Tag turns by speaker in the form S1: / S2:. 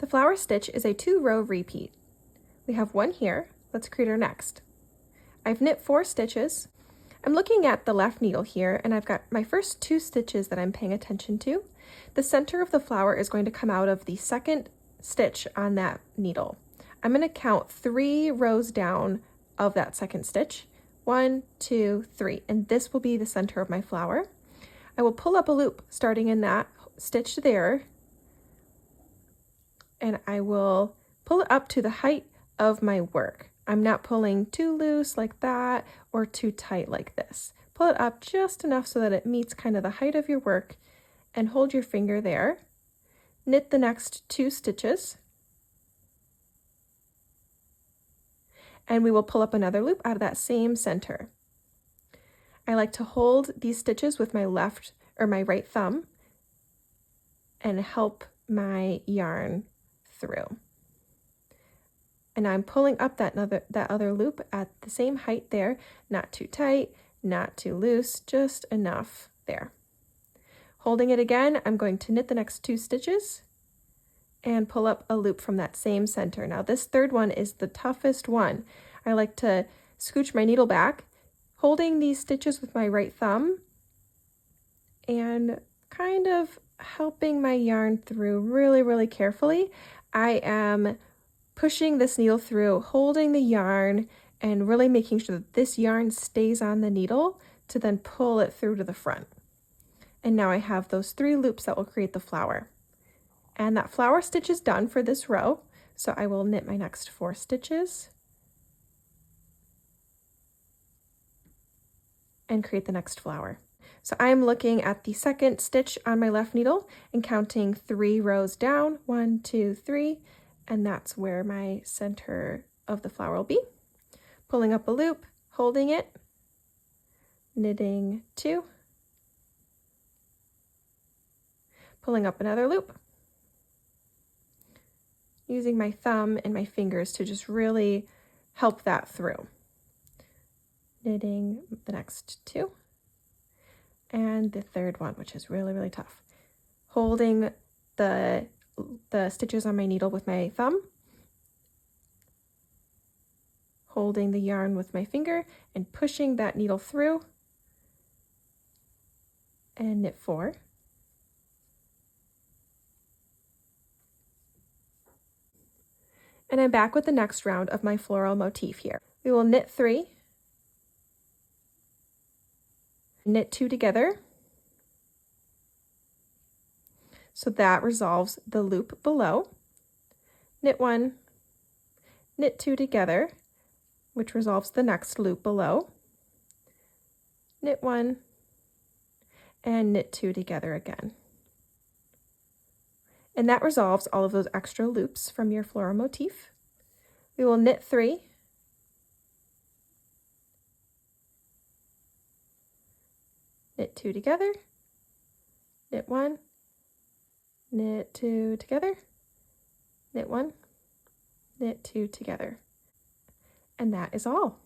S1: The flower stitch is a 2-row repeat. We have one here. Let's create our next. I've knit 4 stitches. I'm looking at the left needle here, and I've got my first 2 stitches that I'm paying attention to. The center of the flower is going to come out of the second stitch on that needle. I'm going to count 3 rows down of that second stitch. 1, 2, 3, and this will be the center of my flower. I will pull up a loop starting in that stitch there, and I will pull it up to the height of my work. I'm not pulling too loose like that or too tight like this. Pull it up just enough so that it meets kind of the height of your work, and hold your finger there. Knit the next 2 stitches, and we will pull up another loop out of that same center. I like to hold these stitches with my left or my right thumb and help my yarn through. And I'm pulling up that other loop at the same height there, not too tight, not too loose, just enough there. Holding it again, I'm going to knit the next 2 stitches and pull up a loop from that same center. Now this third one is the toughest one. I like to scooch my needle back, holding these stitches with my right thumb and kind of helping my yarn through really, really carefully. I am pushing this needle through, holding the yarn, and really making sure that this yarn stays on the needle to then pull it through to the front. And now I have those 3 loops that will create the flower. And that flower stitch is done for this row, so I will knit my next 4 stitches and create the next flower. So I'm looking at the second stitch on my left needle and counting 3 rows down, 1, 2, 3, and that's where my center of the flower will be. Pulling up a loop, holding it, knitting 2, pulling up another loop, using my thumb and my fingers to just really help that through. Knitting the next 2, and the third one, which is really, really tough. Holding the stitches on my needle with my thumb, holding the yarn with my finger and pushing that needle through, and knit 4. And I'm back with the next round of my floral motif here. We will knit 3, knit 2 together, so that resolves the loop below. Knit 1, knit 2 together, which resolves the next loop below. Knit 1, and knit 2 together again. And that resolves all of those extra loops from your floral motif. We will knit 3, knit 2 together, knit 1, knit 2 together, knit 1, knit 2 together. And that is all.